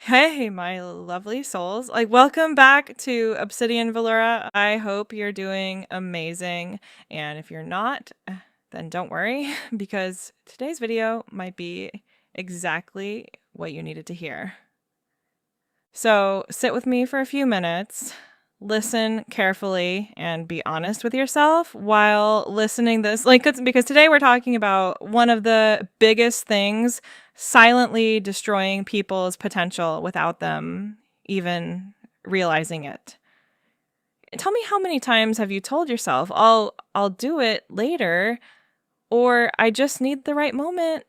Hey, my lovely souls. Welcome back to Obsidian Valura. I hope you're doing amazing. And if you're not, then don't worry, because today's video might be exactly what you needed to hear. So sit with me for a few minutes, listen carefully, and be honest with yourself while listening this. Because today we're talking about one of the biggest things silently destroying people's potential without them even realizing it. Tell me, how many times have you told yourself, I'll do it later, or I just need the right moment?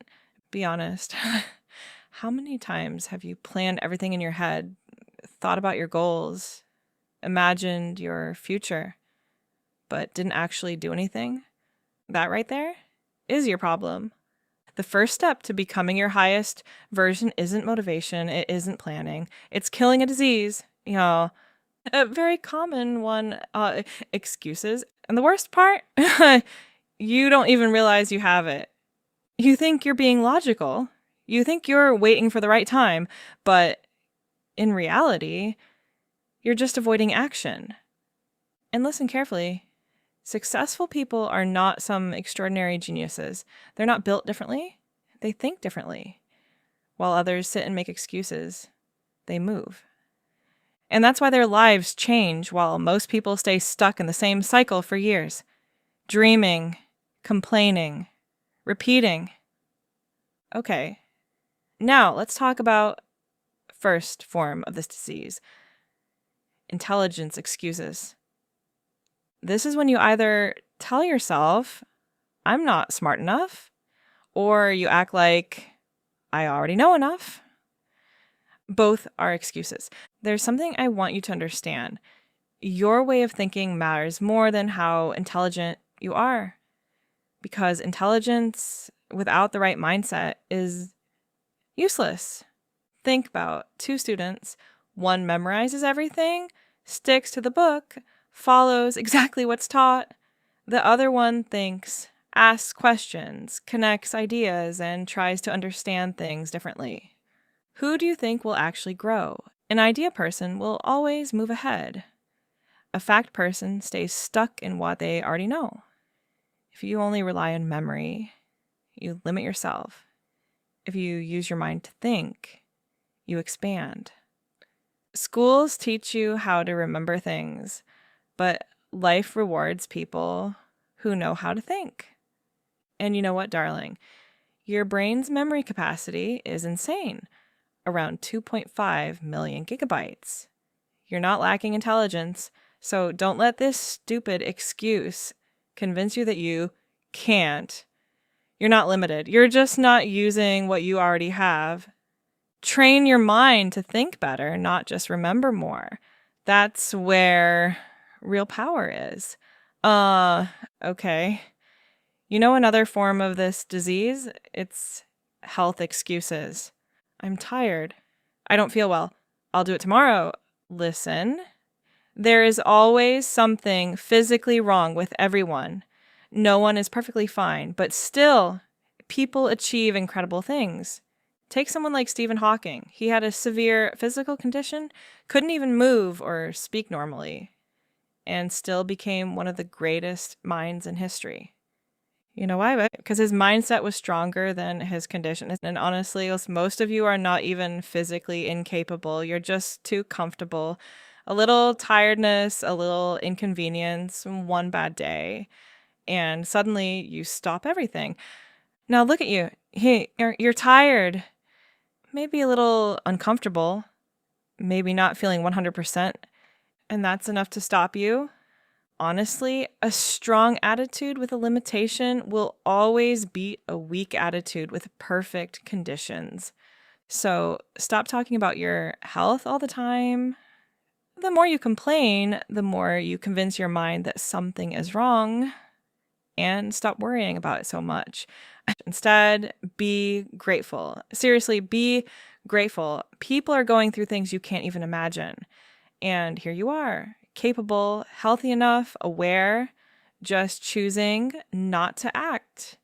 Be honest. How many times have you planned everything in your head, thought about your goals, imagined your future, but didn't actually do anything? That right there is your problem. The first step to becoming your highest version isn't motivation, it isn't planning. It's killing a disease. A very common one, excuses. And the worst part, you don't even realize you have it. You think you're being logical. You think you're waiting for the right time, but in reality, you're just avoiding action. And listen carefully. Successful people are not some extraordinary geniuses. They're not built differently. They think differently. While others sit and make excuses, they move. And that's why their lives change while most people stay stuck in the same cycle for years. Dreaming, complaining, repeating. Okay, now let's talk about first form of this disease. Intelligence excuses. This is when you either tell yourself, I'm not smart enough, or you act like, I already know enough. Both are excuses. There's something I want you to understand. Your way of thinking matters more than how intelligent you are, because intelligence without the right mindset is useless. Think about two students. One memorizes everything, sticks to the book, follows exactly what's taught. The other one thinks, asks questions, connects ideas, and tries to understand things differently. Who do you think will actually grow? An idea person will always move ahead. A fact person stays stuck in what they already know. If you only rely on memory, you limit yourself. If you use your mind to think, you expand. Schools teach you how to remember things, but life rewards people who know how to think. And you know what, darling? Your brain's memory capacity is insane, around 2.5 million gigabytes. You're not lacking intelligence, so don't let this stupid excuse convince you that you can't. You're not limited. You're just not using what you already have. Train your mind to think better, not just remember more. That's where real power is. Okay. You know another form of this disease? It's health excuses. I'm tired. I don't feel well. I'll do it tomorrow. Listen, there is always something physically wrong with everyone. No one is perfectly fine, but still, people achieve incredible things. Take someone like Stephen Hawking. He had a severe physical condition, couldn't even move or speak normally, and still became one of the greatest minds in history. You know why? Because his mindset was stronger than his condition. And honestly, most of you are not even physically incapable. You're just too comfortable. A little tiredness, a little inconvenience, one bad day, and suddenly you stop everything. Now look at you. Hey, you're tired. Maybe a little uncomfortable. Maybe not feeling 100%. And that's enough to stop you. Honestly, a strong attitude with a limitation will always beat a weak attitude with perfect conditions. So stop talking about your health all the time. The more you complain, the more you convince your mind that something is wrong, and stop worrying about it so much. Instead, be grateful. Seriously, be grateful. People are going through things you can't even imagine. And here you are, capable, healthy enough, aware, just choosing not to act.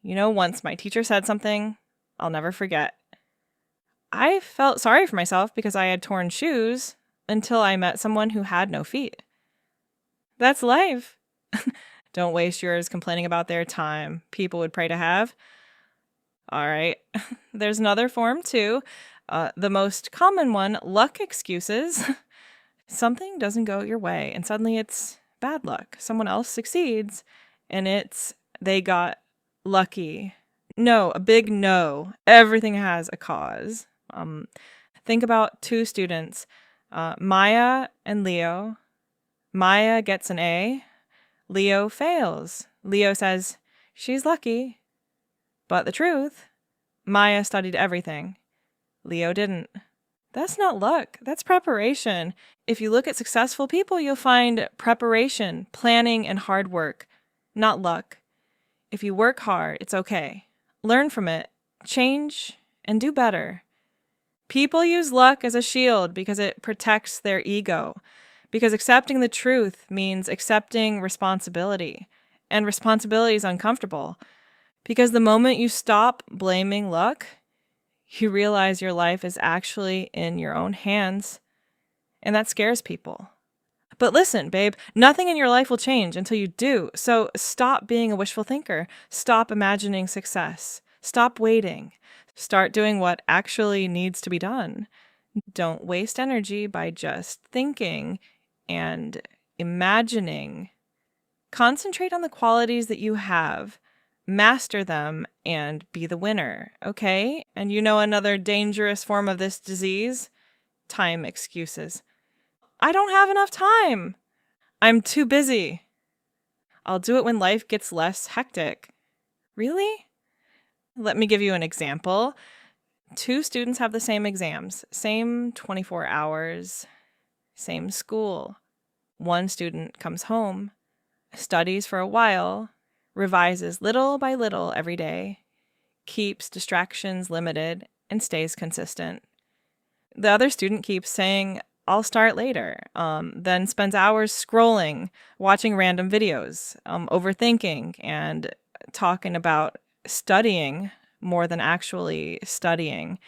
Once my teacher said something I'll never forget. I felt sorry for myself because I had torn shoes until I met someone who had no feet. That's life. Don't waste yours complaining about their time people would pray to have. All right. There's another form too. The most common one, luck excuses. Something doesn't go your way and suddenly it's bad luck. Someone else succeeds and they got lucky. No, a big no. Everything has a cause. Think about two students, Maya and Leo. Maya gets an A. Leo fails. Leo says, she's lucky. But the truth, Maya studied everything. Leo didn't. That's not luck. That's preparation. If you look at successful people, you'll find preparation, planning, and hard work, not luck. If you work hard, it's okay. Learn from it, change, and do better. People use luck as a shield because it protects their ego. Because accepting the truth means accepting responsibility. And responsibility is uncomfortable. Because the moment you stop blaming luck, you realize your life is actually in your own hands. And that scares people. But listen, babe, nothing in your life will change until you do. So stop being a wishful thinker. Stop imagining success. Stop waiting. Start doing what actually needs to be done. Don't waste energy by just thinking and imagining. Concentrate on the qualities that you have. Master them and be the winner, okay? And you know another dangerous form of this disease? Time excuses. I don't have enough time. I'm too busy. I'll do it when life gets less hectic. Really? Let me give you an example. Two students have the same exams, same 24 hours, same school. One student comes home, studies for a while, revises little by little every day, keeps distractions limited, and stays consistent. The other student keeps saying, I'll start later, then spends hours scrolling, watching random videos, overthinking, and talking about studying more than actually studying.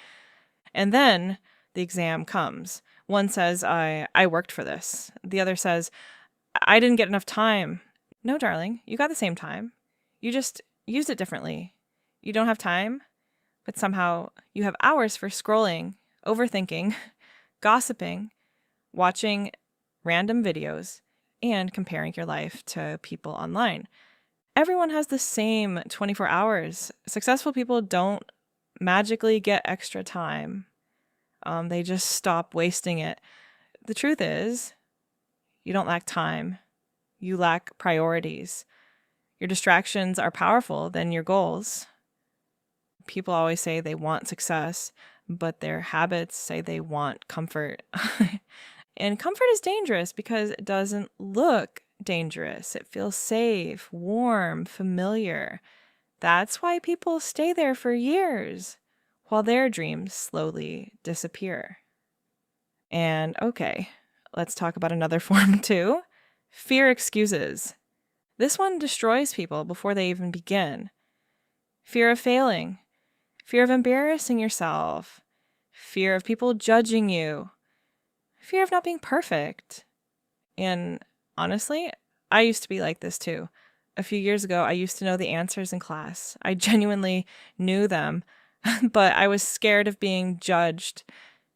And then the exam comes. One says, I worked for this. The other says, I didn't get enough time. No, darling, you got the same time. You just used it differently. You don't have time, but somehow you have hours for scrolling, overthinking, gossiping, watching random videos, and comparing your life to people online. Everyone has the same 24 hours. Successful people don't magically get extra time. They just stop wasting it. The truth is, you don't lack time. You lack priorities. Your distractions are powerful than your goals. People always say they want success, but their habits say they want comfort. And comfort is dangerous because it doesn't look dangerous. It feels safe, warm, familiar. That's why people stay there for years while their dreams slowly disappear. And okay, let's talk about another form too. Fear excuses. This one destroys people before they even begin. Fear of failing, fear of embarrassing yourself, fear of people judging you, fear of not being perfect. And honestly, I used to be like this too. A few years ago, I used to know the answers in class. I genuinely knew them, but I was scared of being judged.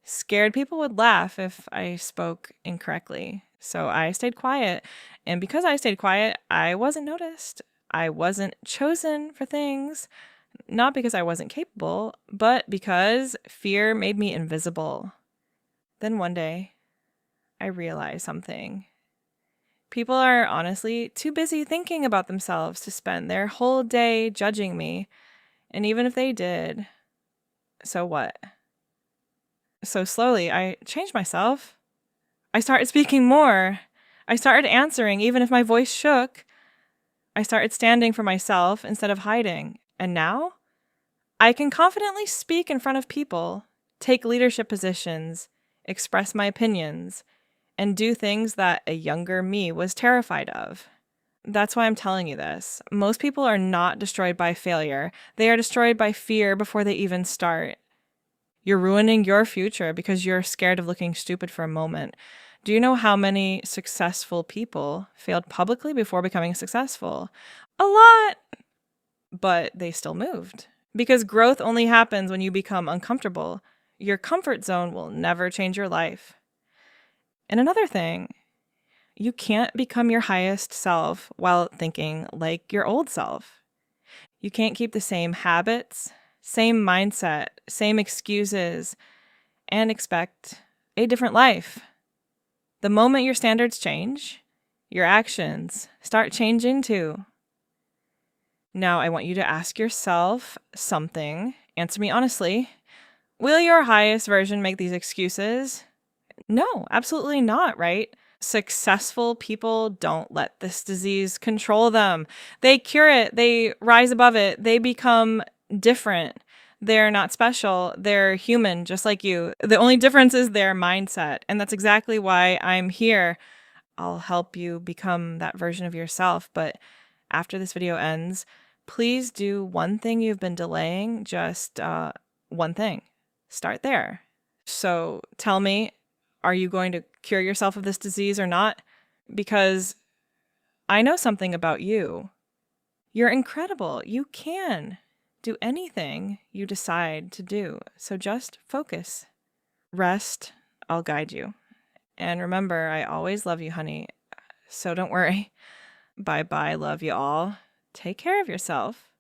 Scared people would laugh if I spoke incorrectly. So I stayed quiet. And because I stayed quiet, I wasn't noticed. I wasn't chosen for things. Not because I wasn't capable, but because fear made me invisible. Then one day, I realized something. People are honestly too busy thinking about themselves to spend their whole day judging me. And even if they did, so what? So slowly, I changed myself. I started speaking more. I started answering, even if my voice shook. I started standing for myself instead of hiding. And now, I can confidently speak in front of people, take leadership positions, express my opinions, and do things that a younger me was terrified of. That's why I'm telling you this. Most people are not destroyed by failure. They are destroyed by fear before they even start. You're ruining your future because you're scared of looking stupid for a moment. Do you know how many successful people failed publicly before becoming successful? A lot, but they still moved. Because growth only happens when you become uncomfortable. Your comfort zone will never change your life. And another thing, you can't become your highest self while thinking like your old self. You can't keep the same habits, same mindset, same excuses, and expect a different life. The moment your standards change, your actions start changing too. Now, I want you to ask yourself something. Answer me honestly. Will your highest version make these excuses? No, absolutely not, right? Successful people don't let this disease control them. They cure it, they rise above it, they become different. They're not special, they're human, just like you. The only difference is their mindset. And that's exactly why I'm here. I'll help you become that version of yourself. But after this video ends, please do one thing you've been delaying, just one thing. Start there. So tell me, are you going to cure yourself of this disease or not? Because I know something about you. You're incredible. You can do anything you decide to do. So just focus. Rest. I'll guide you. And remember, I always love you, honey. So don't worry. Bye-bye. Love you all. Take care of yourself.